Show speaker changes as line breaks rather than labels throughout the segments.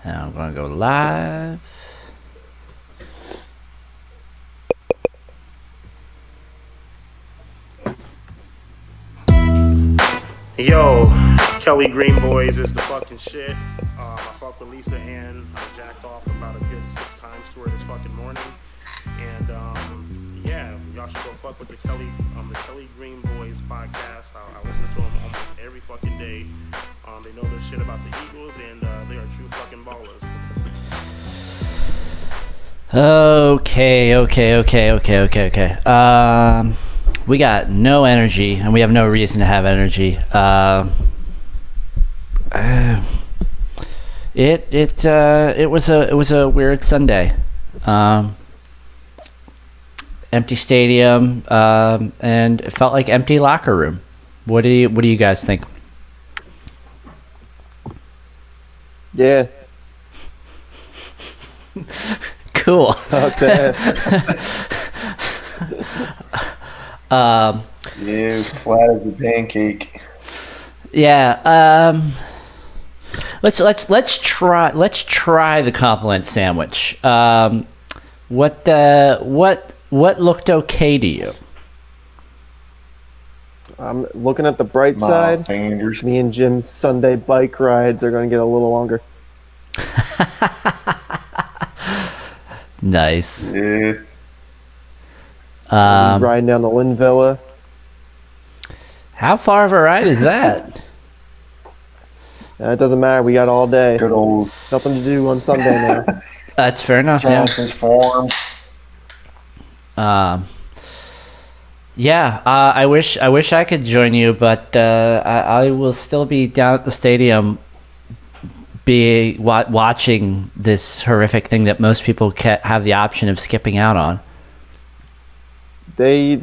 And I'm going to go live.
Yo, Kelly Green Boys is the fucking shit. I fucked with Lisa Ann. I jacked off about a good 6 times to her this fucking morning. And yeah, y'all should go fuck with the Kelly Green Boys podcast. I listen to them almost every fucking day. They know their shit about the Eagles, and they are true fucking ballers.
Okay. We got no energy, and we have no reason to have energy. It was a weird Sunday. Empty stadium, and it felt like empty locker room. What do you guys think?
Yeah.
Cool.
Sucked ass.
Yeah, it was flat as a pancake.
Yeah. Let's try the compliment sandwich. What looked okay to you?
I'm looking at the bright
Miles
side.
Sanders.
Me and Jim's Sunday bike rides are going to get a little longer.
Nice.
Yeah.
Riding down the Lynn Villa.
How far of a ride is that?
It doesn't matter. We got all day.
Good old
Nothing to do on Sunday now.
That's fair enough. Yeah.
Johnson's Farm.
I wish I could join you, but I will still be down at the stadium, watching this horrific thing that most people have the option of skipping out on.
They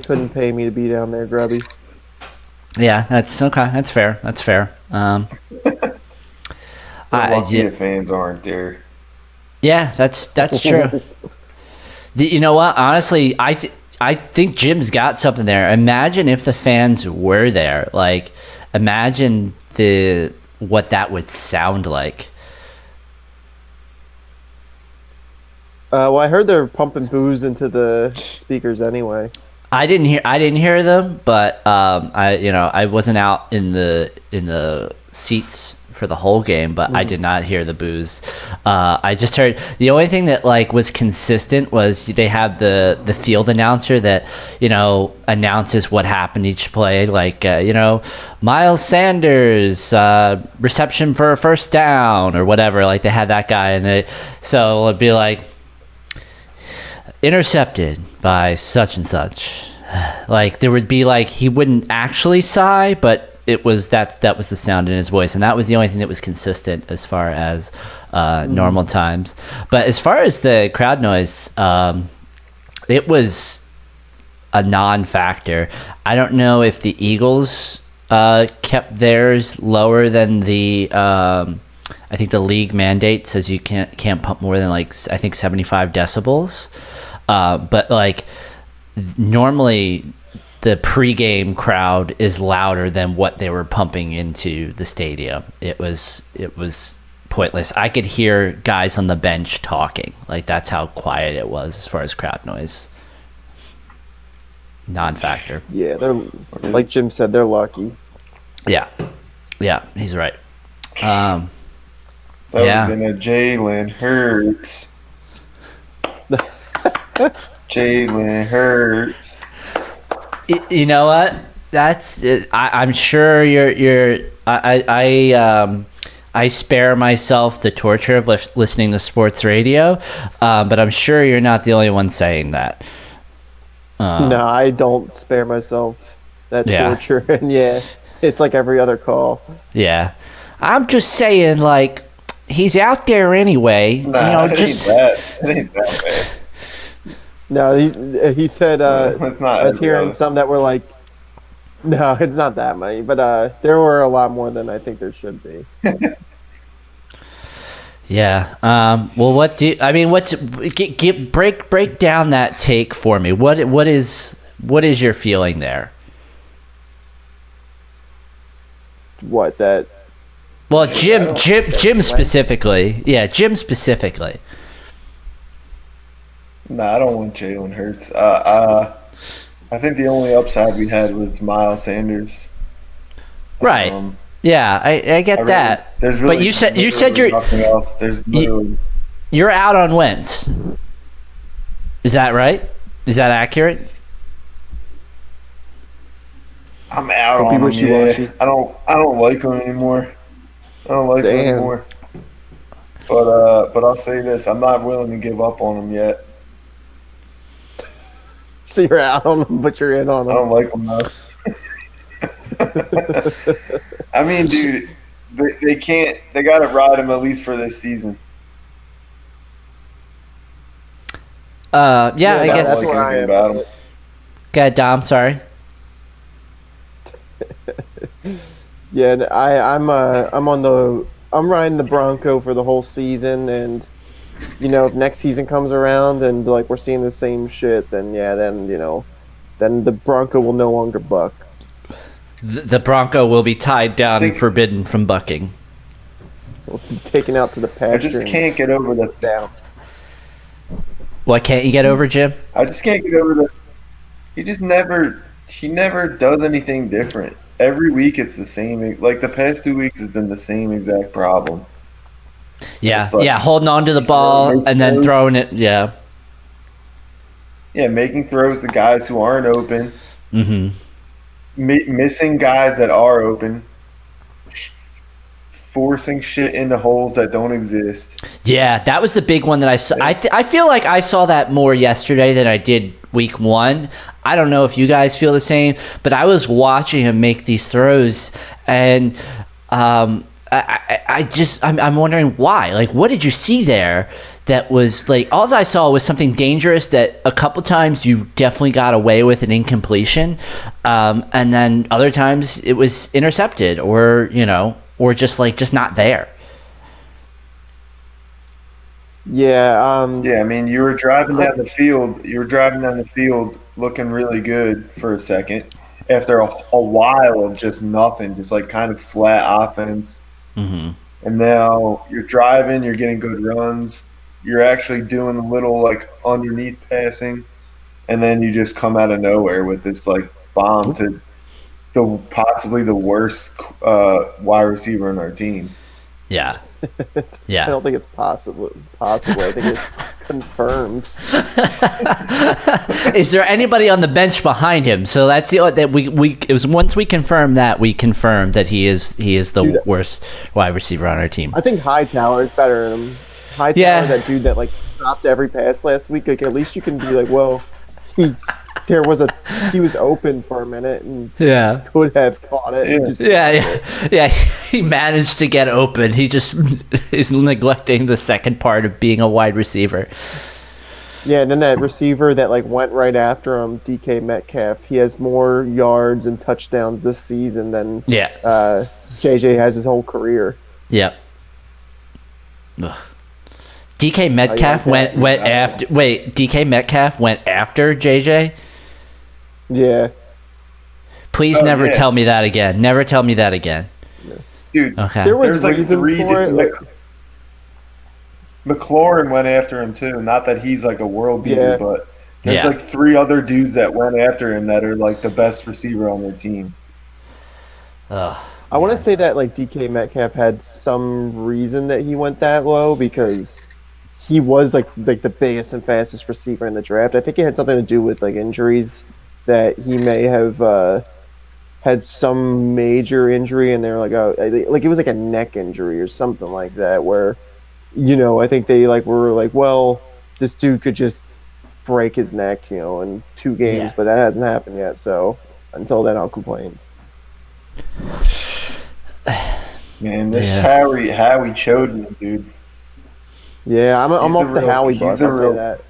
couldn't pay me to be down there, Grubby.
Yeah, that's okay. That's fair.
Lucky the fans aren't there.
Yeah, that's true. You know what? Honestly, I think Jim's got something there. Imagine if the fans were there. Like, imagine what that would sound like.
Well, I heard they're pumping booze into the speakers anyway.
I didn't hear them, but I wasn't out in the seats for the whole game, but I did not hear the booze. I just heard the only thing that was consistent was they have the field announcer that announces what happened each play, Miles Sanders reception for a first down or whatever. Like, they had that guy, and so it'd be like intercepted by such and such. Like, there would be he wouldn't actually sigh, but that was the sound in his voice, and that was the only thing that was consistent as far as normal times. But as far as the crowd noise, it was a non-factor. I don't know if the Eagles kept theirs lower than the I think the league mandate says you can't pump more than I think 75 decibels. But normally the pregame crowd is louder than what they were pumping into the stadium. It was pointless. I could hear guys on the bench talking. That's how quiet it was as far as crowd noise. Non-factor.
Yeah, they're like Jim said, they're lucky.
Yeah, he's right.
That would have been a Jalen Hurts. Jalen Hurts.
You know what? That's it. I'm sure I spare myself the torture of listening to sports radio, but I'm sure you're not the only one saying that.
No, I don't spare myself that torture. And it's like every other call.
Yeah. I'm just saying, he's out there anyway.
Nah, it ain't that bad.
No, he said,
it's not
I was hearing some that were like, no, it's not that many, but there were a lot more than I think there should be.
Yeah. Well, break down that take for me. What is your feeling there?
What, that
Well, Jim specifically. Yeah, Jim specifically.
Nah, I don't want Jalen Hurts. I think the only upside we had was Miles Sanders.
Right. Yeah, I get that.
There's really,
but you said you're
nothing else. There's literally
you're out on Wentz. Is that right? Is that accurate?
I'm out on him. Yeah. I don't like him anymore. Him anymore. But I'll say this: I'm not willing to give up on him yet.
So you're out on him, but you're in on him.
I don't like him though. I mean, dude, they can't. They got to ride him at least for this season.
I guess
that's what I am
about him.
Okay, Dom. Sorry.
Yeah, I'm riding the Bronco for the whole season, and if next season comes around and like we're seeing the same shit, then then the Bronco will no longer buck.
The Bronco will be tied down and forbidden from bucking.
Will be taken out to the pasture.
I just can't get over the down.
What can't you get over, Jim?
I just can't get over the. He never does anything different. Every week it's the same. Like the past 2 weeks has been the same exact problem.
Yeah, holding on to the ball and then throwing it. Yeah.
Yeah, making throws to guys who aren't open.
Mm-hmm.
Missing guys that are open. Forcing shit into holes that don't exist.
Yeah, that was the big one that I saw. I feel like I saw that more yesterday than I did week 1. I don't know if you guys feel the same, but I was watching him make these throws, and I'm wondering why. Like, what did you see there that was like? All I saw was something dangerous that a couple times you definitely got away with an incompletion, and then other times it was intercepted or just not there.
Yeah.
I mean, you were driving down the field looking really good for a second. After a while of just nothing, just like kind of flat offense.
Mm-hmm.
And now you're driving, you're getting good runs, you're actually doing a little like underneath passing, and then you just come out of nowhere with this like bomb to possibly the worst wide receiver in our team.
Yeah. Yeah.
I don't think it's possible. I think it's confirmed.
Is there anybody on the bench behind him? So that's that we it was once we confirmed that he is the worst wide receiver on our team.
I think Hightower is better than him. Hightower, that dude that like dropped every pass last week. Like at least you can be like, well, he was open for a minute and could have caught it.
Yeah. He managed to get open. He just is neglecting the second part of being a wide receiver.
Yeah, and then that receiver that like went right after him, DK Metcalf, he has more yards and touchdowns this season than JJ has his whole career.
Yep. Ugh. DK Metcalf went after. Wait, DK Metcalf went after JJ.
Yeah.
Please never tell me that again. Never tell me that again.
Dude,
okay.
There was like three for it. Like,
McLaurin went after him too. Not that he's like a world beater, but there's like 3 other dudes that went after him that are like the best receiver on their team.
I want to say that like DK Metcalf had some reason that he went that low because he was like the biggest and fastest receiver in the draft. I think it had something to do with like injuries, that he may have had some major injury, and they're like, oh, like it was like a neck injury or something like that, where I think they like were like, well, this dude could just break his neck, in 2 games, but that hasn't happened yet. So until then, I'll complain.
Man, this Howie showed me, dude.
Yeah, I'm off the Howie bus. I'll say that.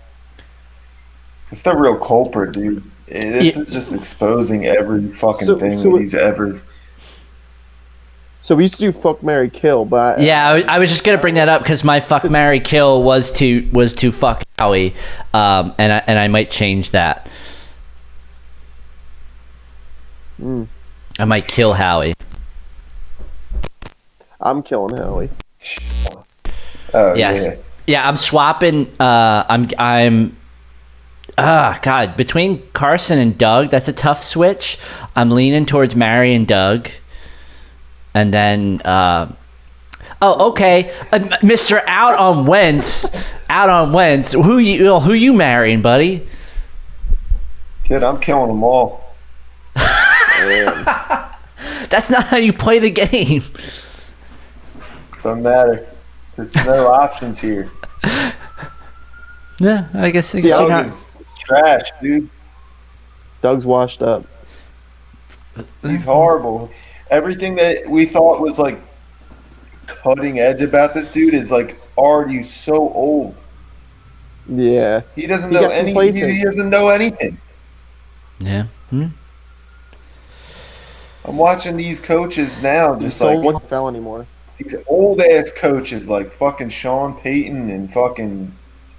It's the real culprit, dude. This is just exposing every fucking thing that he's ever.
So we used to do fuck, marry, kill, but
I was just gonna bring that up because my fuck, marry, kill was to fuck Howie, and I might change that.
I
might kill Howie.
I'm killing Howie.
Oh
Yes.
yeah.
Yeah, I'm swapping. God, between Carson and Doug, that's a tough switch. I'm leaning towards Mary and Doug, and then. Okay, Mr. Out on Wentz. Out on Wentz. Who you marrying, buddy?
Kid, I'm killing them all.
Man.
That's not how you play the game.
Doesn't matter. There's no options here.
Yeah, I guess you're
Doug
not.
is trash, dude.
Doug's washed up.
He's horrible. Everything that we thought was like cutting edge about this dude is like already so old.
Yeah.
He doesn't
He
know
got
any.
complacent.
He doesn't know anything.
Yeah.
I'm watching these coaches now,
He's
just
so
like
one fell anymore.
these old ass coaches, like fucking Sean Payton and fucking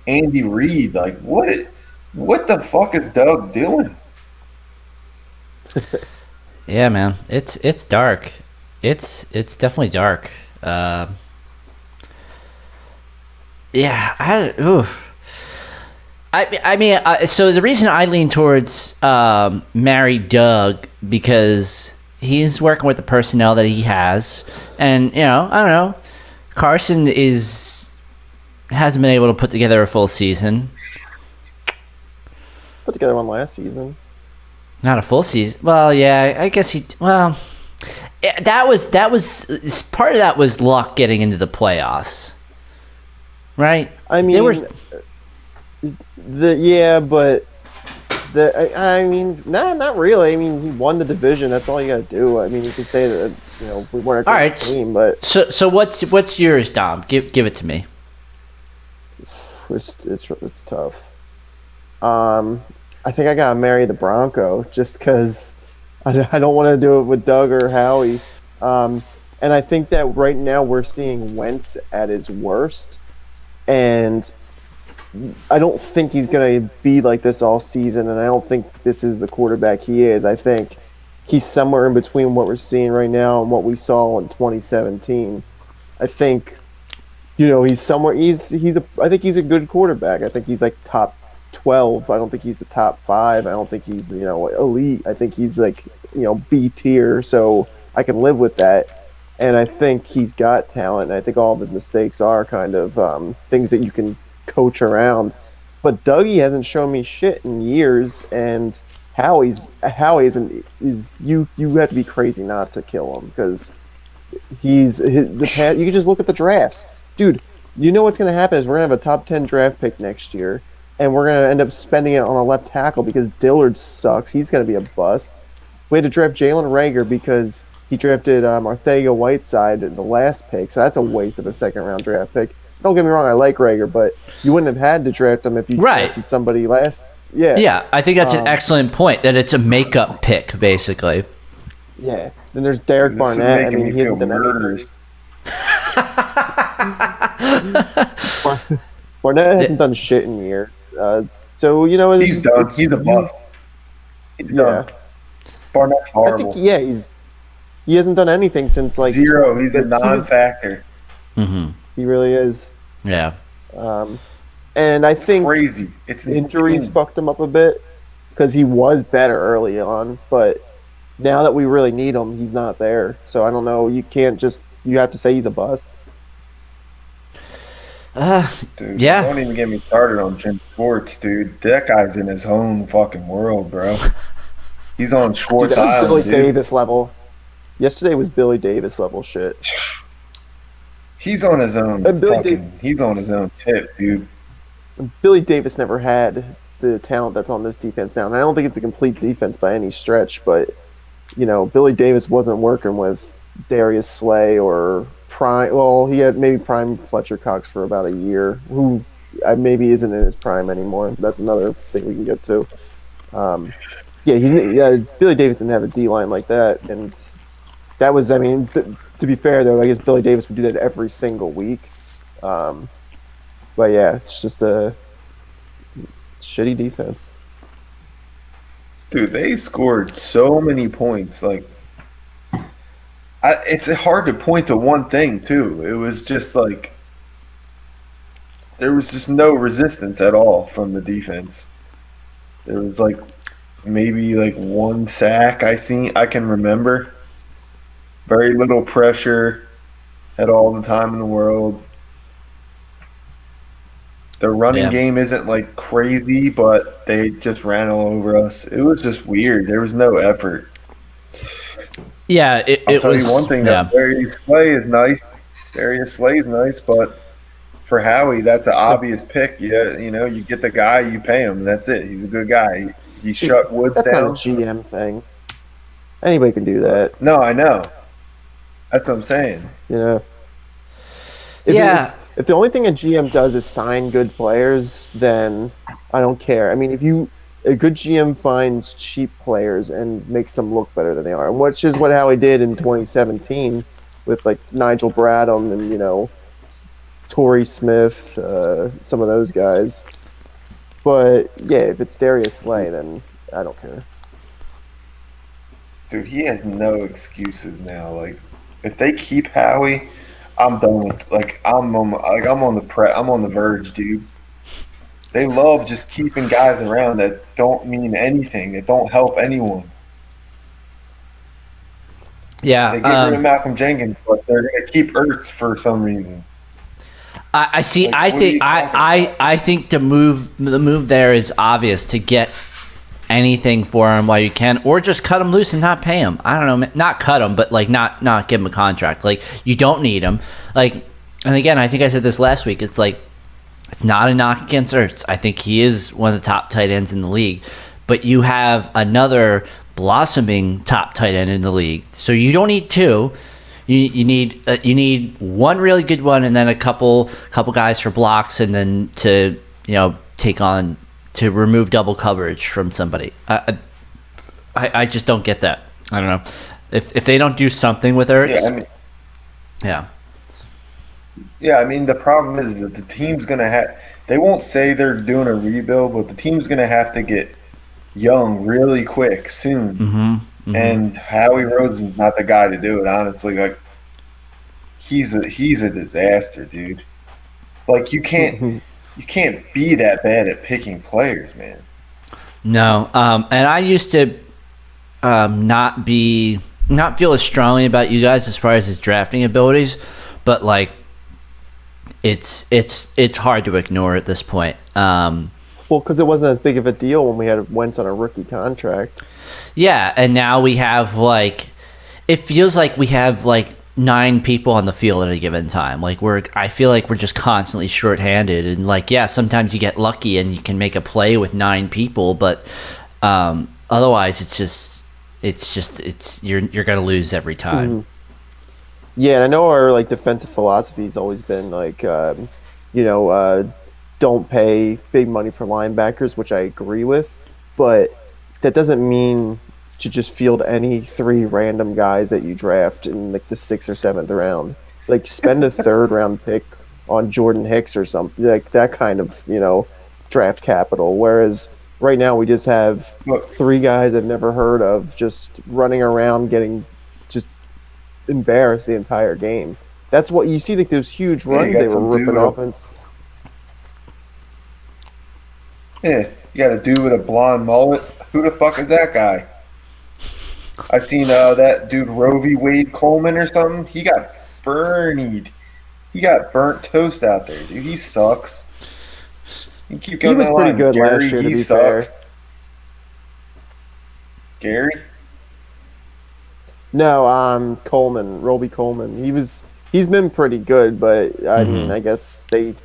Andy Reid. Like what the fuck is Doug doing?
Yeah, man. It's dark. It's definitely dark. Yeah. So the reason I lean towards marry Doug because he's working with the personnel that he has, and I don't know. Carson hasn't been able to put together a full season.
Put together one last season.
Not a full season. Well, yeah, I guess he. Well, that was part of that was luck getting into the playoffs, right?
I mean,
They were.
Not really. I mean, he won the division. That's all you got to do. I mean, you could say that we weren't a
All
great
right.
team, but
So what's yours, Dom? Give it to me.
it's tough. I think I gotta marry the Bronco just because I don't want to do it with Doug or Howie. And I think that right now we're seeing Wentz at his worst, and I don't think he's gonna be like this all season. And I don't think this is the quarterback he is. I think he's somewhere in between what we're seeing right now and what we saw in 2017. I think, he's somewhere. I think he's a good quarterback. I think he's like top 12. I don't think he's the top 5. I don't think he's elite. I think he's like B tier. So I can live with that. And I think he's got talent. And I think all of his mistakes are kind of things that you can coach around. But Dougie hasn't shown me shit in years, and Howie is you have to be crazy not to kill him because you can just look at the drafts, dude. You know what's going to happen is we're going to have a top 10 draft pick next year, and we're going to end up spending it on a left tackle because Dillard sucks. He's going to be a bust. We had to draft Jalen Reagor because he drafted Arthega Whiteside in the last pick, so that's a waste of a second-round draft pick. Don't get me wrong, I like Reagor, but you wouldn't have had to draft him if you drafted somebody last. Yeah.
Yeah, I think that's an excellent point, that it's a makeup pick, basically.
Yeah. Then there's Derek Barnett. I mean, he hasn't done anything. Barnett hasn't done shit in years. So,
he's done. He's a bust. He's done. Barnett's horrible.
I think, he hasn't done anything since like
zero. He's a non-factor.
Mm-hmm.
He really is.
Yeah.
And I think
crazy. It's
injuries
insane.
fucked him up a bit because he was better early on, but now that we really need him, he's not there. So I don't know. You have to say he's a bust.
Dude,
yeah.
Don't even get me started on Jim Schwartz, dude. That guy's in his own fucking world, bro. He's on Schwartz
That was
Island,
Billy
dude.
Davis level. Yesterday was Billy Davis level shit.
He's on his own.
And
He's on his own tip, dude.
Billy Davis never had the talent that's on this defense now. And I don't think it's a complete defense by any stretch, but Billy Davis wasn't working with Darius Slay or Prime. Well, he had maybe Prime Fletcher Cox for about a year, who maybe isn't in his prime anymore. That's another thing we can get to. Billy Davis didn't have a D line like that, and that was. I mean, to be fair though, I guess Billy Davis would do that every single week. But yeah, it's just a shitty defense.
Dude, they scored so many points. Like, It's hard to point to one thing too. It was just like there was just no resistance at all from the defense. There was like maybe like one sack I can remember. Very little pressure at all the time in the world. The running
Yeah.
game isn't like crazy, but they just ran all over us. It was just weird. There was no effort.
Yeah,
I'll
it
tell
was.
you one thing
Yeah.
though, Darius Slay is nice. Darius Slay is nice, but for Howie, that's an obvious pick. Yeah, you get the guy, you pay him, and that's it. He's a good guy. He shut Woods
That's not a
down.
GM thing. Anybody can do that.
No, I know. That's what I'm saying.
You know. If,
Yeah.
if the only thing a GM does is sign good players, then I don't care. I mean, a good GM finds cheap players and makes them look better than they are, which is what Howie did in 2017 with like Nigel Bradham and Torrey Smith, some of those guys. But yeah, if it's Darius Slay, then I don't care.
Dude, he has no excuses now. Like, if they keep Howie, I'm done with. I'm on the verge, dude. They love just keeping guys around that don't mean anything, that don't help anyone.
Yeah.
They get rid of Malcolm Jenkins, but they're going to keep Ertz for some reason.
I see.
Like,
I
what are
think.
you talking
I think the move there is obvious to get anything for him while you can, or just cut him loose and not pay him. I don't know, not cut him, but like not give him a contract. Like you don't need him. Like, and again, I think I said this last week. It's like it's not a knock against Ertz. I think he is one of the top tight ends in the league, but you have another blossoming top tight end in the league, so you don't need two. You need one really good one, and then a couple guys for blocks, and then to take on to remove double coverage from somebody. I just don't get that. I don't know if they don't do something with Ertz.
Yeah, I mean,
yeah.
Yeah, I mean, the problem is that the team's going to have – they won't say they're doing a rebuild, but the team's going to have to get young really quick soon.
Mm-hmm.
And Howie Roseman's not the guy to do it, honestly. Like, he's a disaster, dude. Like, you can't be that bad at picking players, man.
No, and I used to not feel as strongly about you guys as far as his drafting abilities, but like it's hard to ignore at this point.
Well, because it wasn't as big of a deal when we had Wentz on a rookie contract.
Yeah, and now we have it feels like we have 9 people on the field at a given time. Like I feel like we're just constantly shorthanded, and sometimes you get lucky and you can make a play with 9 people, but otherwise it's you're gonna lose every time.
Mm-hmm. Yeah, and I know our defensive philosophy has always been don't pay big money for linebackers, which I agree with, but that doesn't mean to just field any 3 random guys that you draft in the 6th or 7th round. Like spend a 3rd round pick on Jordan Hicks or something, like that kind of draft capital. Whereas right now we just have 3 guys I've never heard of just running around getting just embarrassed the entire game. That's what you see, those huge runs they were ripping offense.
Yeah, you got a dude with a blonde mullet. Who the fuck is that guy? I seen that dude Rovi Wade Coleman or something. He got burnied. He got burnt toast out there, dude. He sucks. You keep going.
He was pretty good last year, to be fair.
Gary?
No, Coleman, Roby Coleman. He's been pretty good, but I mean, I guess they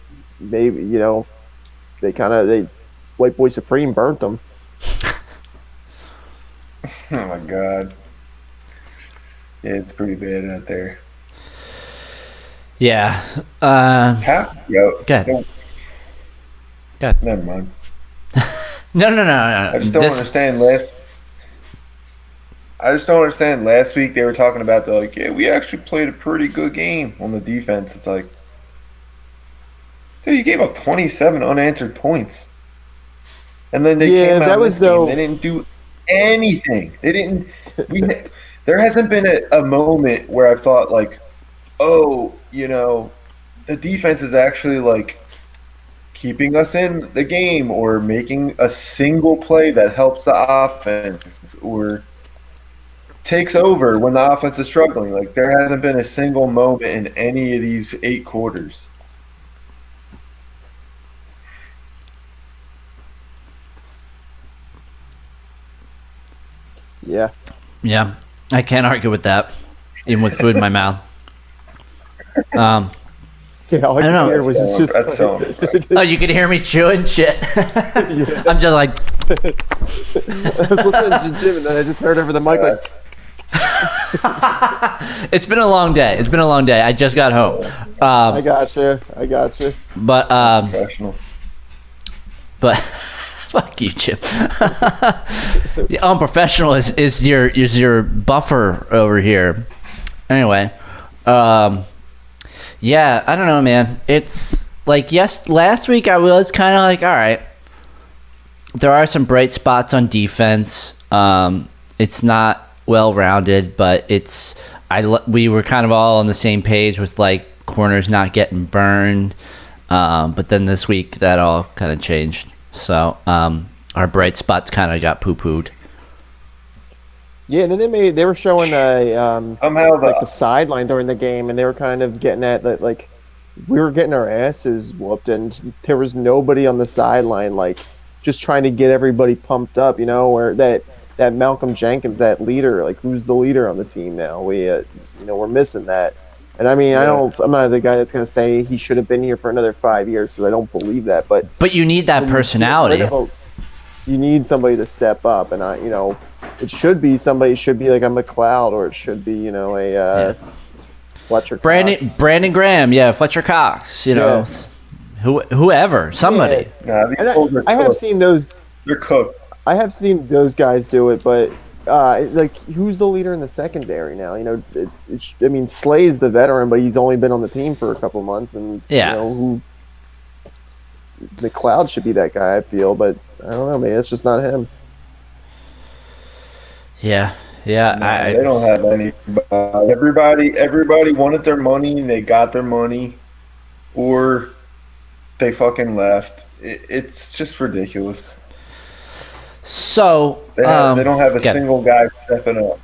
White Boy Supreme burnt them.
Oh my god. Yeah, it's pretty bad out there.
Yeah.
Go ahead.
Go ahead.
Never mind.
No.
I just don't understand last week they were talking about we actually played a pretty good game on the defense. It's like, dude, you gave up 27 unanswered points. And then they came out
that was
game. They didn't do anything. They didn't. there hasn't been a moment where I've thought like, oh, the defense is actually like keeping us in the game or making a single play that helps the offense or takes over when the offense is struggling. Like there hasn't been a single moment in any of these 8 quarters.
Yeah.
Yeah, I can't argue with that, even with food in my mouth.
Yeah, all I
don't know.
could hear was just
That's so impressive.
Oh, you can hear me chewing shit. I'm just like,
I was listening to Jim, and then I just heard over the mic like,
it's been a long day. It's been a long day. I just got home.
I got you.
But
Professional.
fuck you, Chip. The unprofessional is your buffer over here. Anyway, yeah, I don't know, man. It's like last week I was kind of like, all right, there are some bright spots on defense. It's not well rounded, but we were kind of all on the same page with like corners not getting burned. But then this week that all kind of changed. So our bright spots kind of got poo-pooed.
Yeah, and then they were showing
Somehow
the sideline during the game, and they were kind of getting at that, like, we were getting our asses whooped, and there was nobody on the sideline, like, just trying to get everybody pumped up, or that Malcolm Jenkins, that leader, like, who's the leader on the team now? We're missing that. And I mean, I'm not the guy that's going to say he should have been here for another 5 years, because I don't believe that. But
you need that personality.
You need somebody to step up, and it should be somebody. It should be like a McLeod, or it should be Fletcher Cox.
Brandon Graham, Fletcher Cox, whoever, somebody.
Yeah,
I have seen those.
They're cooked.
I have seen those guys do it, but like, who's the leader in the secondary now? I mean, Slay's the veteran, but he's only been on the team for a couple months, and McLeod should be that guy, I feel, but I don't know, man. It's just not him.
Yeah.
They don't have any. Everybody wanted their money. They got their money, or they fucking left. It's just ridiculous.
So
they don't have a single guy stepping up.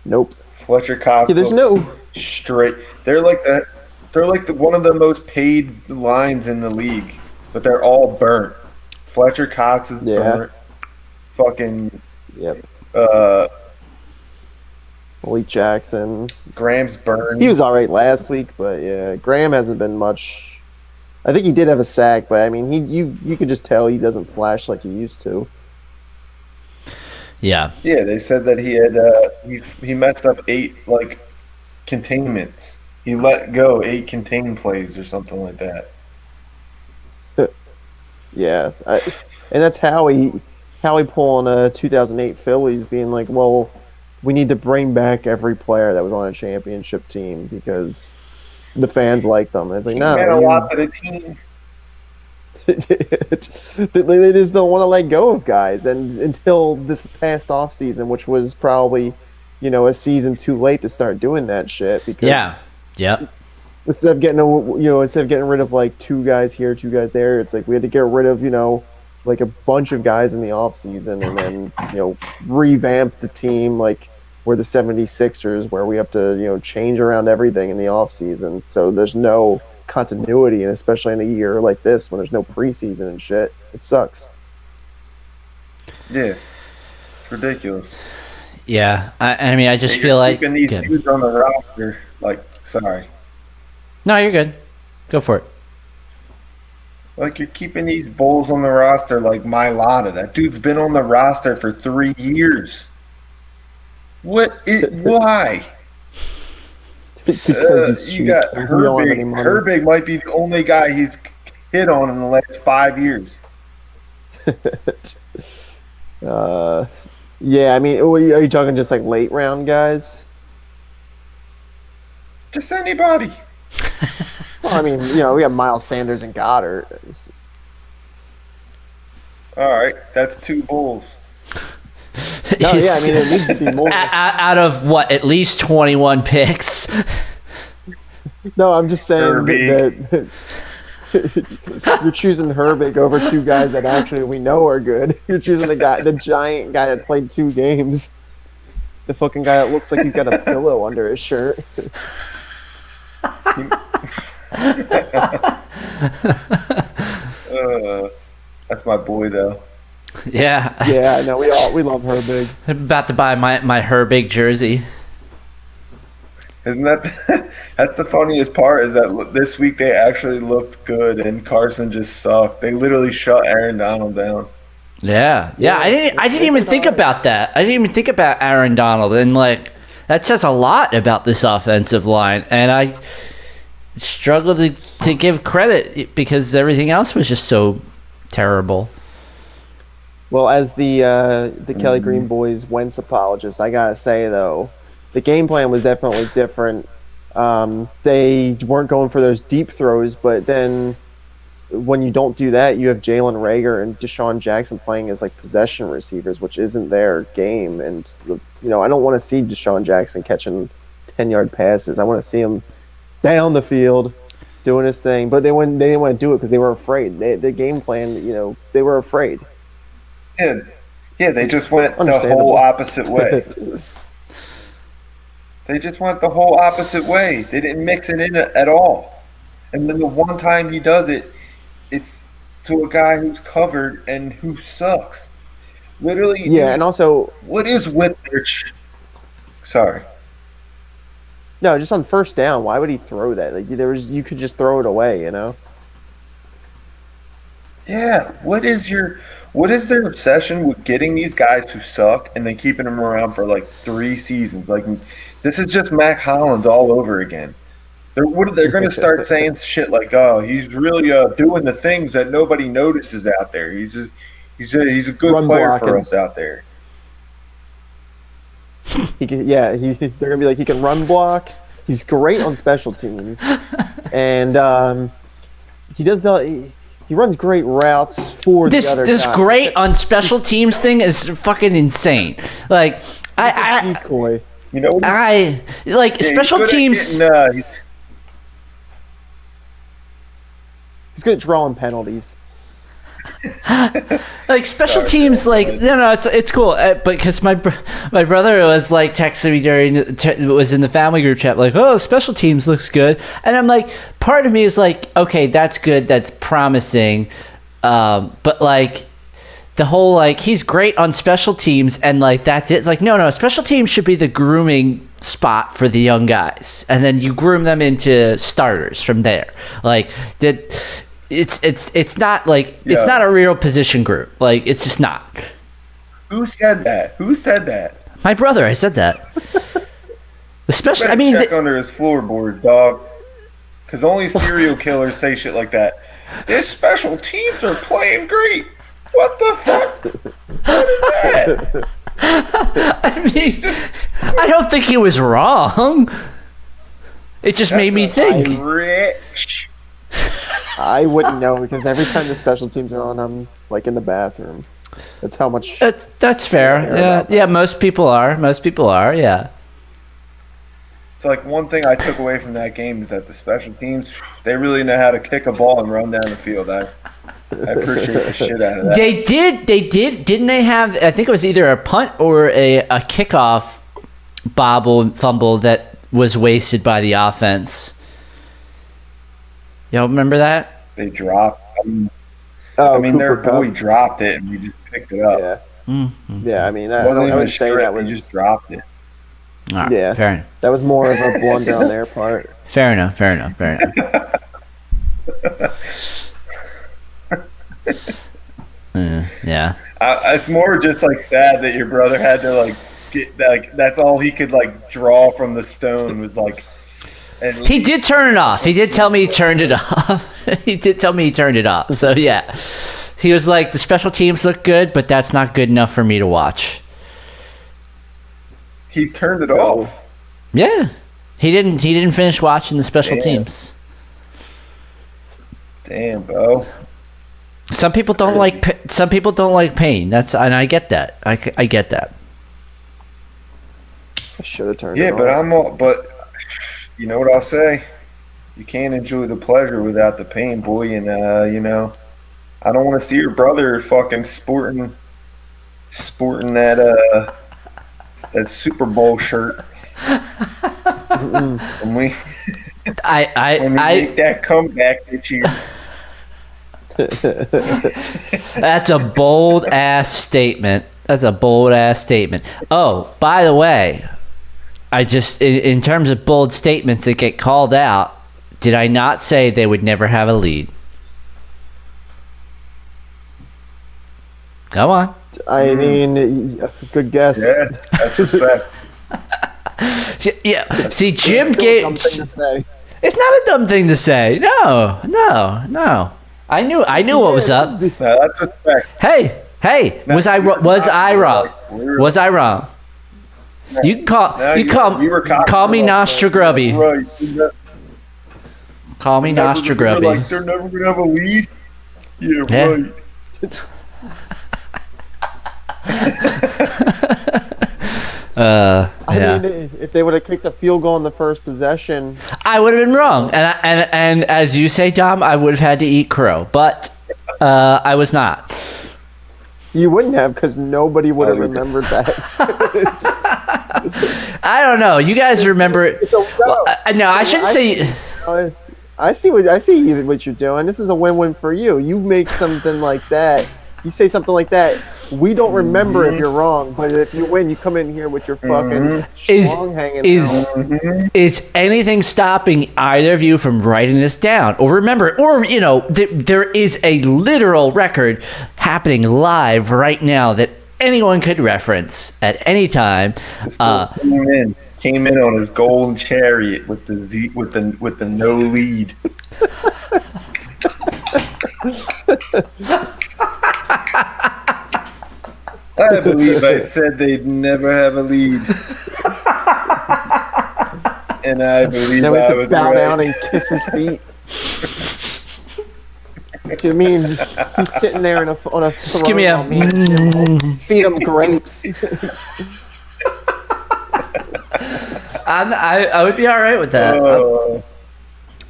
Nope.
Fletcher Cox.
Yeah, there's no
straight. They're like one of the most paid lines in the league, but they're all burnt. Fletcher Cox is burnt. Fucking
yep. Malik Jackson.
Graham's burned.
He was all right last week, but yeah, Graham hasn't been much. I think he did have a sack, but I mean, you could just tell he doesn't flash like he used to.
Yeah.
Yeah, they said that he had he messed up 8 like containments. He let go 8 contain plays or something like that.
Yeah, and that's Howie pulling a 2008 Phillies, being like, well, we need to bring back every player that was on a championship team because the fans like them. And it's like, no,
a lot to the team.
They just don't want to let go of guys, and until this past off season, which was probably, a season too late to start doing that shit. Because instead of getting rid of like 2 guys here, 2 guys there, it's like we had to get rid of like a bunch of guys in the off season, and then revamp the team like we're the 76ers, where we have to change around everything in the off season. So there's no continuity, and especially in a year like this when there's no preseason and shit, it sucks.
Yeah, it's ridiculous.
Yeah, I mean, I just feel like
keeping these dudes on the roster. Like, sorry.
No, you're good. Go for it.
Like, you're keeping these Bulls on the roster like Mailata. That dude's been on the roster for 3 years. Why?
Because he's cheap.
You got Herbig. Herbig might be the only guy he's hit on in the last 5 years.
Yeah, I mean, are you talking just like late round guys?
Just anybody.
Well, I mean, we have Miles Sanders and Goddard.
All right, that's 2 Bulls.
No, yeah, I mean, it needs to be more.
Out of what, at least 21 picks.
No, I'm just saying
Herbig.
that you're choosing Herbig over two guys that actually we know are good. You're choosing the giant guy that's played 2 games. The fucking guy that looks like he's got a pillow under his shirt.
That's my boy, though.
Yeah.
Yeah, I know. We love Herbig.
I'm about to buy my Herbig jersey.
Isn't that that's the funniest part? Is that this week they actually looked good and Carson just sucked. They literally shut Aaron Donald down.
Yeah. I didn't even think about that. I didn't even think about Aaron Donald, and like that says a lot about this offensive line. And I struggle to give credit because everything else was just so terrible.
Well, as the Kelly Green Boys Wentz apologist, I gotta say though, the game plan was definitely different. They weren't going for those deep throws, but then when you don't do that, you have Jalen Reagor and Deshaun Jackson playing as like possession receivers, which isn't their game. And I don't want to see Deshaun Jackson catching 10-yard passes. I want to see him down the field doing his thing. But they didn't want to do it because they were afraid. The game plan, they were afraid.
Yeah, they just went the whole opposite way. They just went the whole opposite way. They didn't mix it in at all. And then the one time he does it, it's to a guy who's covered and who sucks. Literally.
Yeah, and also,
what is with their? Sorry.
No, just on first down. Why would he throw that? Like you could just throw it away.
Yeah. What is their obsession with getting these guys who suck and then keeping them around for like 3 seasons? Like, this is just Mac Hollins all over again. They're going to start saying shit like, "Oh, he's really doing the things that nobody notices out there. He's a good
Run
player
blocking.
for us out there."
They're gonna be like, he can run block. He's great on special teams, and he runs great routes for the other
This
guys.
great on special teams thing is fucking insane. Like I
Decoy.
special teams.
He's good at drawing penalties.
Like special teams, it's cool. But because my brother was like texting me was in the family group chat, like, oh, special teams looks good, and I'm like, part of me is like, okay, that's good, that's promising, but like the whole like he's great on special teams and like that's it. It's like no, special teams should be the grooming spot for the young guys, and then you groom them into starters from there. Like that. It's not like it's not a real position group. Like it's just not.
Who said that?
My brother. I said that. Especially, I mean,
check under his floorboards, dog. Because only serial killers say shit like that. His special teams are playing great. What the fuck? What is that?
I mean, I don't think he was wrong. It just made me think.
Rich.
I wouldn't know because every time the special teams are on, I'm like in the bathroom. That's how much.
That's fair. Yeah. Most people are. Yeah.
It's like one thing I took away from that game is that the special teams, they really know how to kick a ball and run down the field. I appreciate the shit out of that.
They did. Didn't they have? I think it was either a punt or a kickoff bobble and fumble that was wasted by the offense. Y'all remember that?
They dropped. Their boy dropped it and we just picked it up.
Yeah.
Mm-hmm.
Yeah, I mean, I would say that was.
We just dropped it.
All right,
Yeah.
fair enough.
That was more of a blunder on their part.
Fair enough. Yeah.
It's more just like sad that your brother had to like get like that's all he could like draw from the stone was like.
He did turn it off. He did tell me he turned it off. So yeah, he was like, the special teams look good, but that's not good enough for me to watch.
He turned it off.
Yeah, he didn't finish watching the special teams.
Damn, bro.
Some people don't like pain. And I get that. I get that.
I should have turned
Yeah,
it
but
off.
but you know what I'll say? You can't enjoy the pleasure without the pain, boy. And I don't want to see your brother fucking sporting that Super Bowl shirt when we when we make that comeback this year.
That's a bold ass statement. That's a bold ass statement. Oh, by the way, I just in terms of bold statements that get called out, did I not say they would never have a lead? Come on.
I mean, good guess.
Yeah, that's respect.
Yeah. See,
It's
Jim
still a
gave.
dumb thing to say.
It's not a dumb thing to say. No. I knew what was up.
No, that's respect.
Hey. Was I wrong? Was I wrong? You can call
No,
you call
you were
call me Nostra Grubby.
Right.
Call me Nostra Grubby.
Like, they're never gonna have a lead. Yeah,
Yeah.
right.
I
Yeah.
mean, if they would have kicked a field goal in the first possession,
I would have been wrong, and as you say, Dom, I would have had to eat crow, but I was not.
you wouldn't have because nobody would have
would.
remembered that.
I don't know. You guys remember?
It's a-
Well, no, I shouldn't say.
I see what you're doing. This is a win-win for you. You make something like that. You say something like that. We don't remember if you're wrong, but if you win, you come in here with your fucking schlong hanging out.
Is anything stopping either of you from writing this down or remember? Or there is a literal record happening live right now that anyone could reference at any time.
Came in on his golden chariot with the no lead. I believe I said they'd never have a lead. And I believe
Now we
I
have
was
to bow
right.
down and kiss his feet. To me, he's sitting there on a throne.
Give me a-
while me feed him grapes.
I would be all right with that.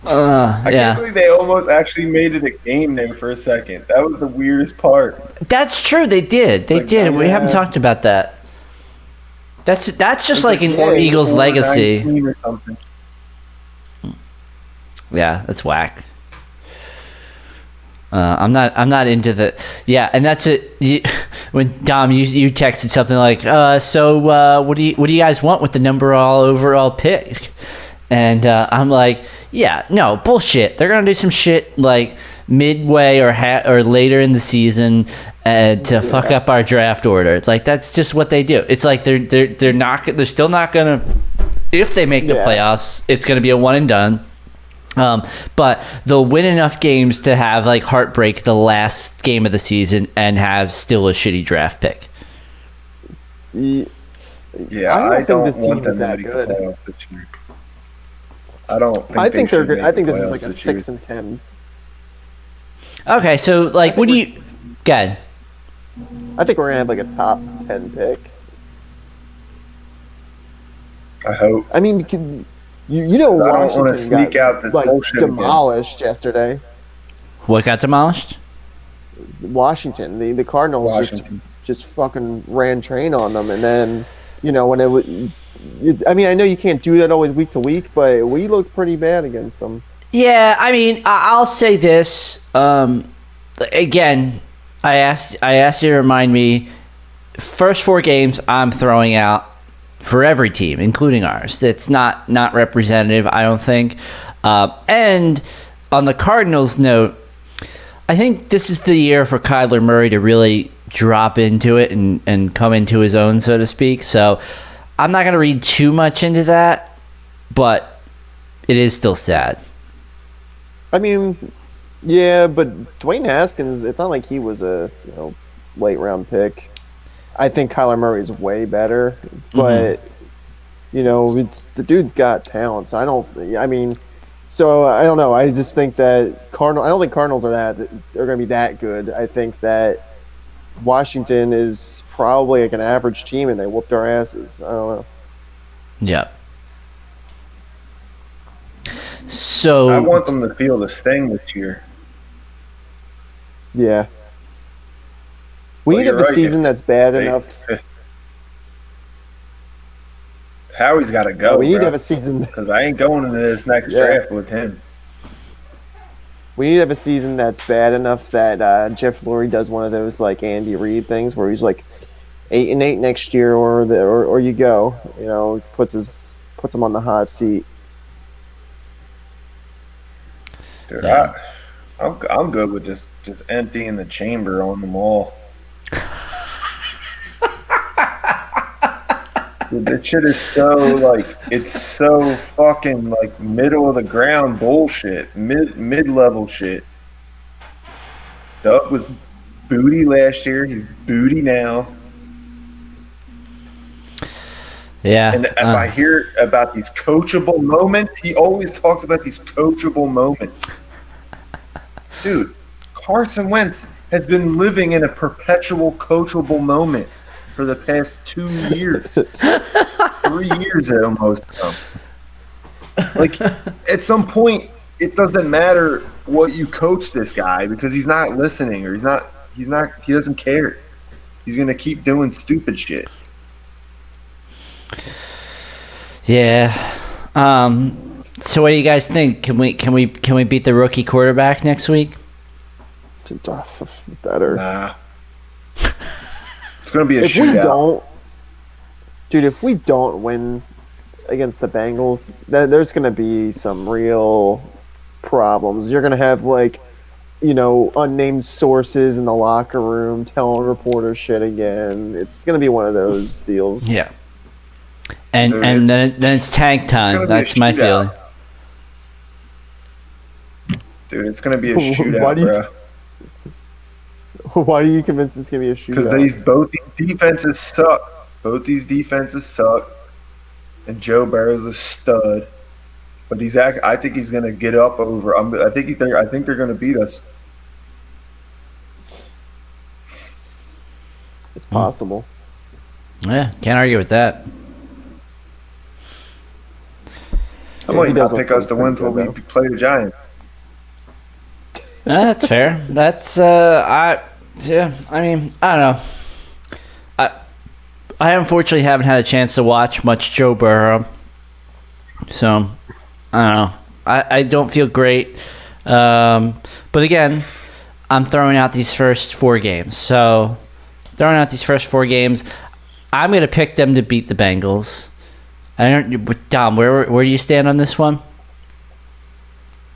I
Yeah.
can't believe they almost actually made it a game there for a second. That was the weirdest part.
That's true. They did. They
Like,
did. We
yeah.
haven't talked about that. That's just like an
like
Eagles legacy.
19 or something.
Yeah, that's whack. I'm not into the. Yeah, and that's it. When Dom, you texted something like, so what do you guys want with the overall pick? And I'm like, yeah, no bullshit. They're gonna do some shit like midway or later in the season to fuck up our draft order. It's like that's just what they do. It's like they're still not gonna. If they make the playoffs, it's gonna be a one and done. But they'll win enough games to have like heartbreak the last game of the season and have still a shitty draft pick.
Yeah,
I don't think this
want
team is
them to
that
make the
good.
playoffs this year. I don't.
I think they're
should
good.
make
I
the
think this is
playoffs
like a
this year.
6-10.
Okay, so like, what do you? Go ahead.
I think we're gonna have like a top 10 pick.
I hope.
I mean, you know,
I don't wanna
Washington
sneak
got
out the
like
bullshit again.
demolished yesterday.
What got demolished?
Washington, the Cardinals
Washington.
just fucking ran train on them, and then when it was. I mean, I know you can't do that always week to week, but we looked pretty bad against them.
Yeah, I mean, I'll say this. Again, I asked you to remind me. First 4 games, I'm throwing out for every team, including ours. It's not representative, I don't think. And on the Cardinals note, I think this is the year for Kyler Murray to really drop into it and come into his own, so to speak. So I'm not going to read too much into that, but it is still sad.
I mean, yeah, but Dwayne Haskins, it's not like he was a late round pick. I think Kyler Murray's way better, but it's the dude's got talent. So I don't know. I just think that I don't think Cardinals are going to be that good. I think that Washington is probably like an average team, and they whooped our asses. I don't know.
Yep.
I
So
want them to feel the sting this year.
Yeah. We
Well,
need to have
you're
a
right.
season that's bad
They-
enough.
Howie's got to
No,
go,
we need to have
bro.
a season.
Because I ain't going into this next
Yeah.
draft with him.
We need to have a season that's bad enough that Jeff Lurie does one of those like Andy Reid things where he's like 8-8 next year, or you go. You know, puts him on the hot seat.
Dude,
Yeah.
I'm good with just emptying the chamber on them all. Dude, that shit is so like it's so fucking like middle of the ground bullshit, mid level shit. Doug was booty last year. He's booty now.
yeah.
And if I hear about these coachable moments, he always talks about these coachable moments. Dude, Carson Wentz has been living in a perpetual coachable moment for the past 2 years. 3 years at almost. Like, at some point, it doesn't matter what you coach this guy because he's not listening or he doesn't care. He's going to keep doing stupid shit.
Yeah. So what do you guys think? Can we beat the rookie quarterback next week?
Better.
Nah. It's going to be a
If we
shootout.
don't, dude, if we don't win against the Bengals, there's going to be some real problems. You're going to have like, you know, unnamed sources in the locker room telling reporters shit again. It's going to be one of those deals.
Yeah. And
Dude,
and then it's tank
gonna
time.
be a
That's my
shootout.
feeling.
Dude, it's going to be a
Why
shootout,
do you-
bro.
Why are you convinced it's going to be a
Because
shootout?
both these defenses suck. Both these defenses suck. And Joe Burrow's a stud. But I think he's going to get up over. I think they're going to beat us.
It's possible.
Yeah, can't argue with that.
I
Yeah,
might
he
not
does
pick
look
us to
pretty
win until we
good,
play the Giants.
That's fair. That's I mean, I don't know. I unfortunately haven't had a chance to watch much Joe Burrow. So, I don't know. I don't feel great. But again, I'm throwing out these first 4 games. So, throwing out these first 4 games, I'm going to pick them to beat the Bengals. I don't, Dom, where do you stand on this one?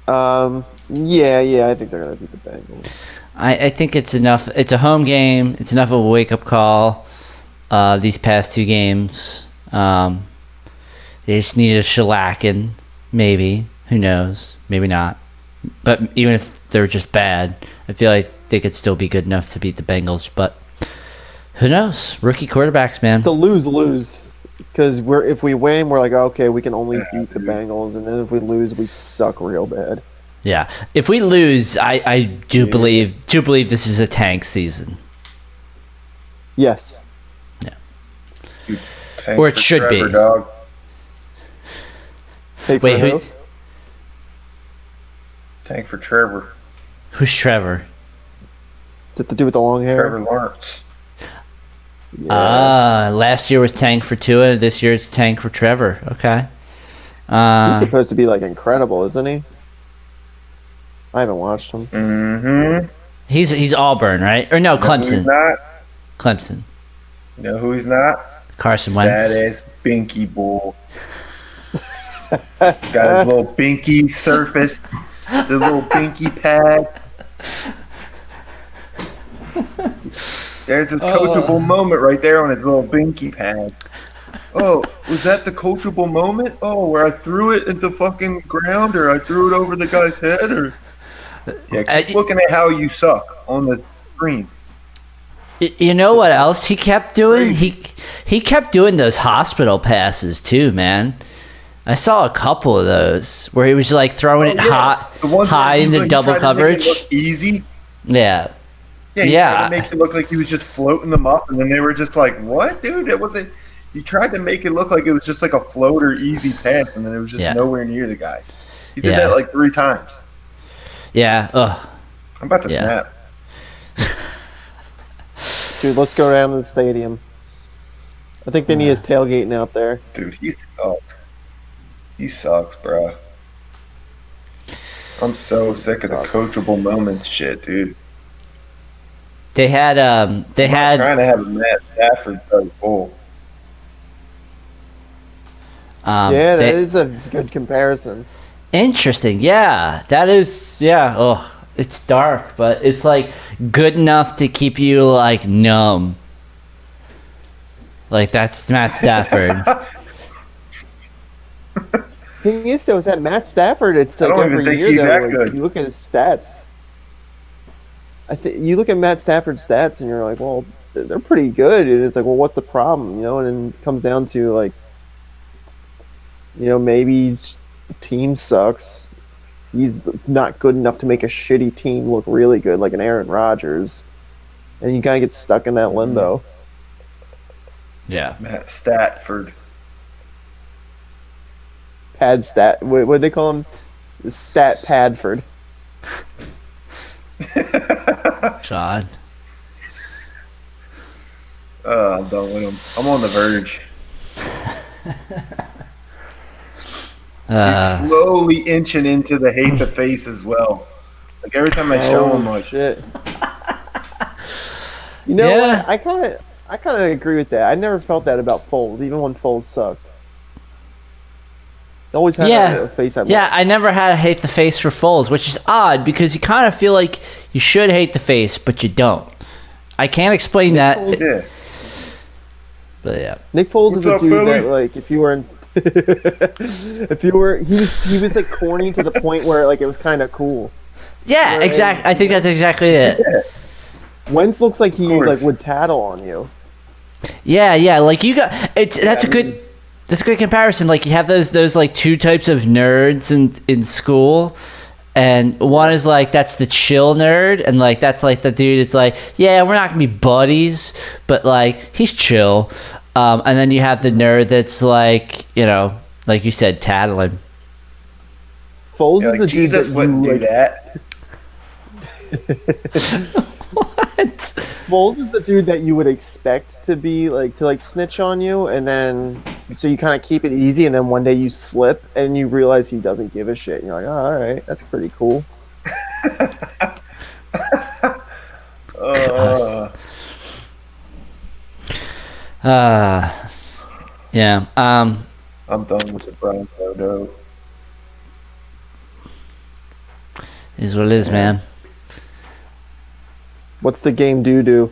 Yeah, I think they're going to beat the Bengals.
I think it's enough. It's a home game. It's enough of a wake-up call. These past 2 games, they just need a shellacking. Maybe, who knows? Maybe not. But even if they're just bad, I feel like they could still be good enough to beat the Bengals. But who knows? Rookie quarterbacks, man.
It's a lose-lose. Because if we win, we're like, okay, we can only beat the Bengals. And then if we lose, we suck real bad.
Yeah. If we lose, I do believe this is a tank season.
Yes.
Tank
Or it
for
should be.
Trevor, Dog.
Take
Wait,
for
who?
who?
Tank for Trevor.
Who's Trevor?
Is it to do with the long hair?
Trevor Lawrence.
Yeah.
Last year was tank for Tua. This year it's tank for Trevor. Okay.
He's supposed to be like incredible, isn't he? I haven't watched him.
Mm-hmm.
He's Auburn, right? Or no,
Who he's
Clemson.
not?
Clemson.
You know who he's not?
Carson
Sad
Wentz.
ass binky bull. Got his little binky surface, the little binky pad. There's his coachable moment right there on his little binky pad. Oh, was that the coachable moment? Oh, where I threw it into fucking ground, or I threw it over the guy's head, or yeah, keep looking at how you suck on the screen.
You know what else he kept doing?
Crazy.
He kept doing those hospital passes too, man. I saw a couple of those where he was like throwing it
The ones
high
where he,
into
like,
double
tried to make it
coverage.
look easy.
Yeah.
Yeah, he
Yeah.
tried to make it look like he was just floating them up, and then they were just like, "What, dude? It wasn't. He tried to make it look like it was just like a floater, easy pass, and then it was just
Yeah.
nowhere near the guy. He did
Yeah.
that like 3 times.
Yeah. Ugh.
I'm about to
Yeah.
snap.
Dude, let's go down to the stadium. I think they need us tailgating out there.
Dude, he sucks. He sucks, bro. I'm so sick of the
sucks.
coachable moments shit, dude.
They had
Trying to have a Matt Stafford play full.
Yeah, that
they-
is a good comparison.
interesting. Yeah, that is. Yeah. Oh, it's dark, but it's like good enough to keep you like numb. Like that's Matt Stafford.
Thing is, though, is that Matt Stafford? It's
I
like
don't even
every
think
year,
he's
though.
that
Like,
good.
you look at his stats. I think you look at Matt Stafford's stats, and you're like, well, they're pretty good. And it's like, well, what's the problem? You know, and then it comes down to like, you know, maybe the team sucks. He's not good enough to make a shitty team look really good, like an Aaron Rodgers, and you kind of get stuck in that limbo.
Yeah.
Matt Stafford.
Pad stat. What do they call him? Stat Padford.
God.
I'm done with him. I'm on the verge. He's slowly inching into the hate the face as well. Like every time I show him, like,
shit. You know
Yeah.
what? I kind of agree with that. I never felt that about Foles, even when Foles sucked. Always had a face I
Yeah,
liked.
I never had a hate the face for Foles, which is odd because you kind of feel like you should hate the face, but you don't. I can't explain that.
Foles-
yeah.
But yeah.
Nick Foles
What's
is a
up,
dude
Philly?
that, like, if you were in, if you were, he was like corny to the point where like it was kind of cool.
Yeah,
Whereas-
exactly. I think that's exactly it.
Wentz looks like he
course.
like would tattle on you.
Yeah. Like you got it's. That's a good. That's a good comparison. Like you have those like two types of nerds in school, and one is like that's the chill nerd, and like that's like the dude. It's like yeah, we're not gonna be buddies, but like he's chill. And then you have the nerd that's like like you said, tattling.
Foles
Yeah,
is
like,
the dude
Jesus
that
wouldn't
you
do
like.
that.
What?
Foles is the dude that you would expect to be like to snitch on you, and then so you kind of keep it easy, and then one day you slip and you realize he doesn't give a shit, and you're like, oh, all right, that's pretty cool.
Yeah.
I'm done with the Brian Dodo.
Is what it is, man.
What's the game do?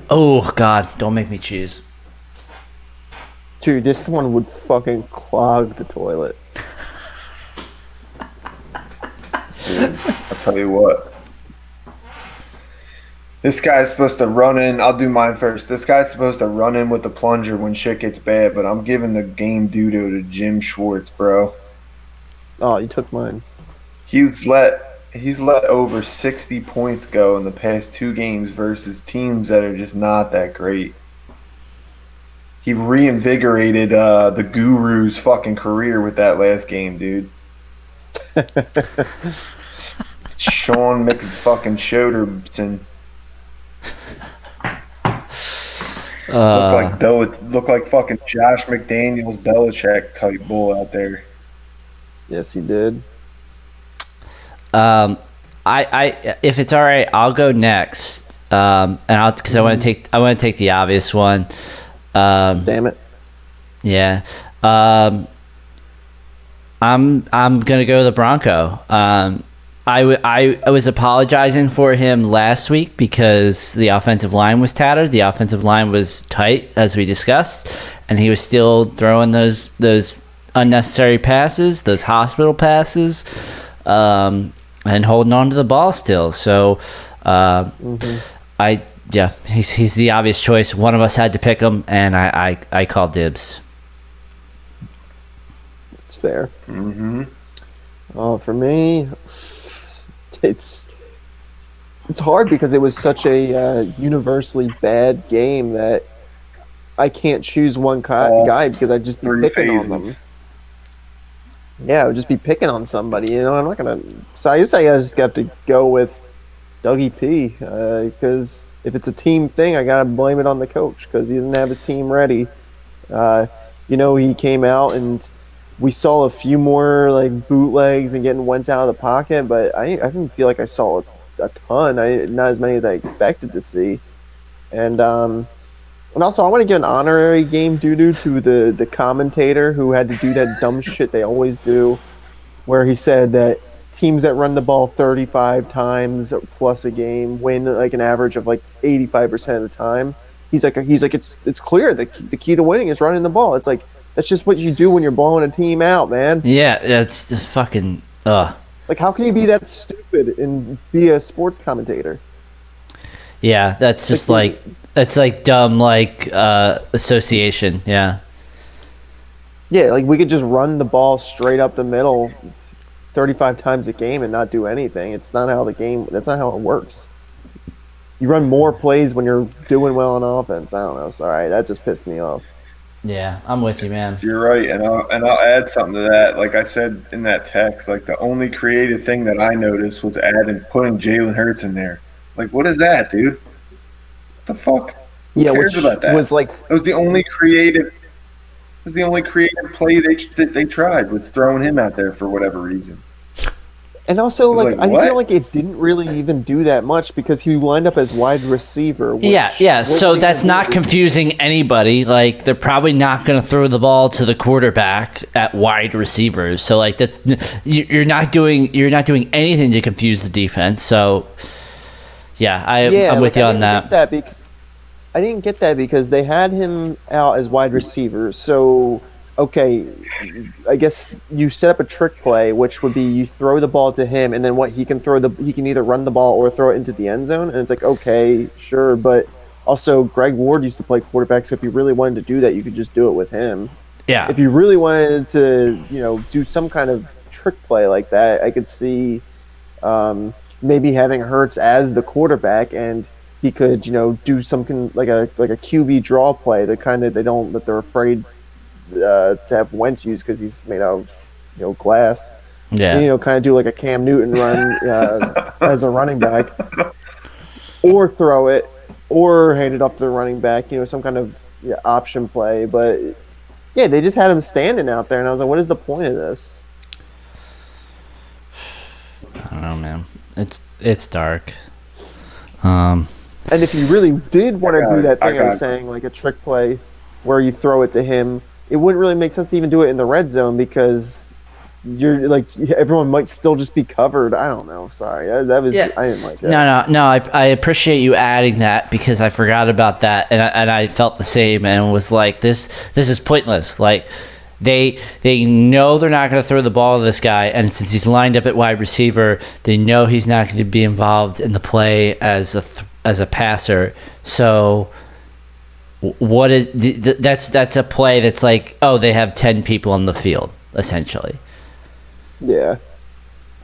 Oh God, don't make me choose.
Dude, this one would fucking clog the toilet.
I'll tell you what. This guy's supposed to run in. I'll do mine first. This guy's supposed to run in with the plunger when shit gets bad, but I'm giving the game doo-doo to Jim Schwartz, bro.
Oh, you took mine.
He's let over 60 points go in the past 2 games versus teams that are just not that great. He reinvigorated the Guru's fucking career with that last game, dude. Sean McFucking Shoderson. Look like fucking Josh McDaniels Belichick type bull out there.
Yes, he did.
I if it's all right, I'll go next. And because I want to take the obvious one.
Damn it.
Yeah. I'm gonna go the Bronco. I was apologizing for him last week because the offensive line was tattered. The offensive line was tight, as we discussed, and he was still throwing those unnecessary passes, those hospital passes, and holding on to the ball still. So, he's the obvious choice. One of us had to pick him, and I called dibs.
It's fair. For me, it's hard because it was such a universally bad game that I can't choose one
All
guy because I'd just be
3
picking on them.
phases.
Yeah, I would just be picking on somebody. I'm not gonna. So I guess I just have to go with Dougie P. Because if it's a team thing, I gotta blame it on the coach because he doesn't have his team ready. He came out and we saw a few more like bootlegs and getting Wentz out of the pocket, but I didn't feel like I saw a ton. Not as many as I expected to see. And also, I want to give an honorary game doo-doo to the commentator who had to do that dumb shit they always do, where he said that teams that run the ball 35 times plus a game win like an average of like 85% of the time. He's like it's clear the key to winning is running the ball. It's like that's just what you do when you're blowing a team out, man.
Yeah, it's just fucking.
Like, how can you be that stupid and be a sports commentator?
Yeah, that's just that's like dumb association. Yeah.
Yeah, like we could just run the ball straight up the middle 35 times a game and not do anything. That's not how it works. You run more plays when you're doing well on offense. I don't know. Sorry, that just pissed me off.
Yeah, I'm with you, man.
You're right, and I'll add something to that. Like I said in that text, like the only creative thing that I noticed was putting Jalen Hurts in there. Like, what is that, dude? What the fuck? Who cares about that? That was the only creative. Was the only creative play they tried was throwing him out there for whatever reason.
And also, I
what?
feel like it didn't really even do that much because he lined up as wide receiver.
Yeah. So that's not confusing anybody. Like, they're probably not going to throw the ball to the quarterback at wide receivers. So that's you're not doing anything to confuse the defense. So yeah, I'm with you on that.
I didn't get that because they had him out as wide receiver. So, okay, I guess you set up a trick play, which would be you throw the ball to him, and then he can either run the ball or throw it into the end zone. And it's like, okay, sure, but also Greg Ward used to play quarterback, so if you really wanted to do that, you could just do it with him.
Yeah.
If you really wanted to, do some kind of trick play like that, I could see maybe having Hurts as the quarterback and he could, do something like a QB draw play, the kind that they're afraid to have Wentz use because he's made out of glass.
Yeah.
And, kind of do like a Cam Newton run as a running back, or throw it, or hand it off to the running back. Some kind of option play. But yeah, they just had him standing out there, and I was like, what is the point of this?
I don't know, man. It's dark.
And if you really did want to do that thing I was saying, like a trick play where you throw it to him, it wouldn't really make sense to even do it in the red zone because you're like everyone might still just be covered. I don't know. Sorry, I didn't like that.
No. I appreciate you adding that because I forgot about that and I felt the same and was like, this is pointless. Like they know they're not going to throw the ball to this guy, and since he's lined up at wide receiver, they know he's not going to be involved in the play as a passer. So what is that's a play that's like, oh, they have 10 people on the field essentially.
Yeah,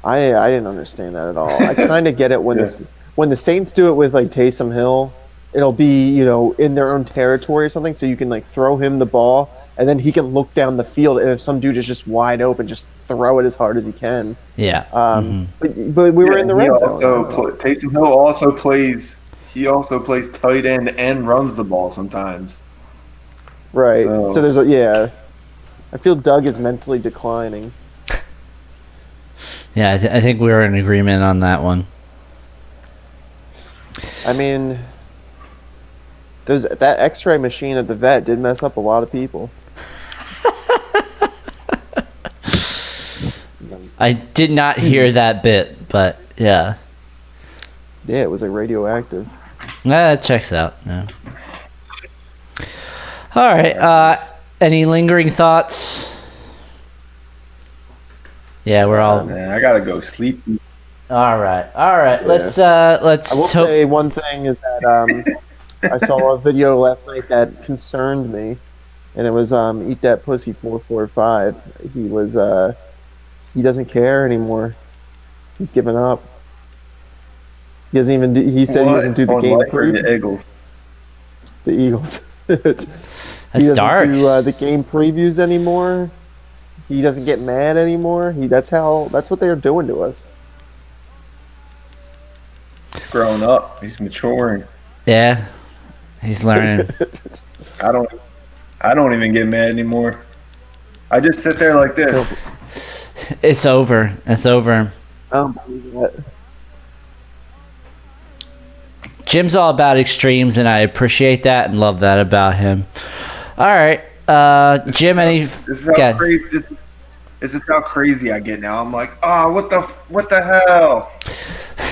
I didn't understand that at all. I kind of get it when the Saints do it with like Taysom Hill, it'll be in their own territory or something, so you can like throw him the ball and then he can look down the field, and if some dude is just wide open, just throw it as hard as he can.
Yeah.
But we were in the red zone.
Taysom Hill also plays. He also plays tight end and runs the ball sometimes.
Right. So there's I feel Doug is mentally declining.
Yeah, I think we were in agreement on that one.
I mean, that X-ray machine at the vet did mess up a lot of people.
I did not hear that bit, but yeah.
Yeah, it was like radioactive.
That checks out. Yeah. All right. Any lingering thoughts? Yeah, we're all.
Man, I gotta go sleep.
All right. Yeah. Let's.
I will say one thing is that I saw a video last night that concerned me, and it was Eat That Pussy 445. He was he doesn't care anymore. He's given up. He doesn't even. He said he doesn't do the game creep.
The Eagles.
The Eagles. He doesn't
dark.
do the game previews anymore. He doesn't get mad anymore. That's what they're doing to us.
He's growing up. He's maturing.
Yeah, he's learning.
I don't even get mad anymore. I just sit there like this.
It's over. It's over.
I don't believe that.
Jim's all about extremes, and I appreciate that and love that about him. All right, Jim.
This is how crazy I get now. I'm like, what the hell?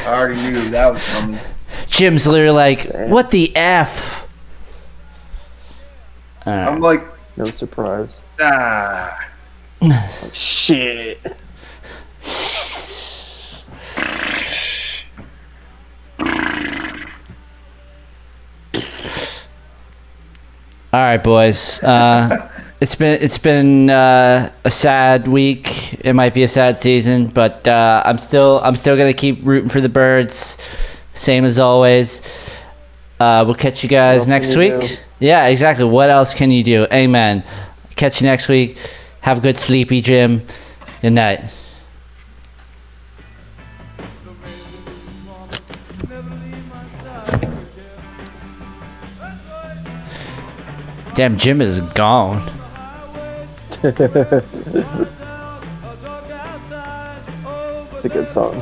I already knew that was coming.
Jim's literally like, what the F? All right.
I'm like,
No surprise.
shit.
All right, boys. It's been a sad week. It might be a sad season, but I'm still gonna keep rooting for the Birds, same as always. We'll catch you guys next week.
Do?
Yeah, exactly. What else can you do? Amen. Catch you next week. Have a good sleepy, Jim. Good night. Damn, Jim is gone.
It's a good song.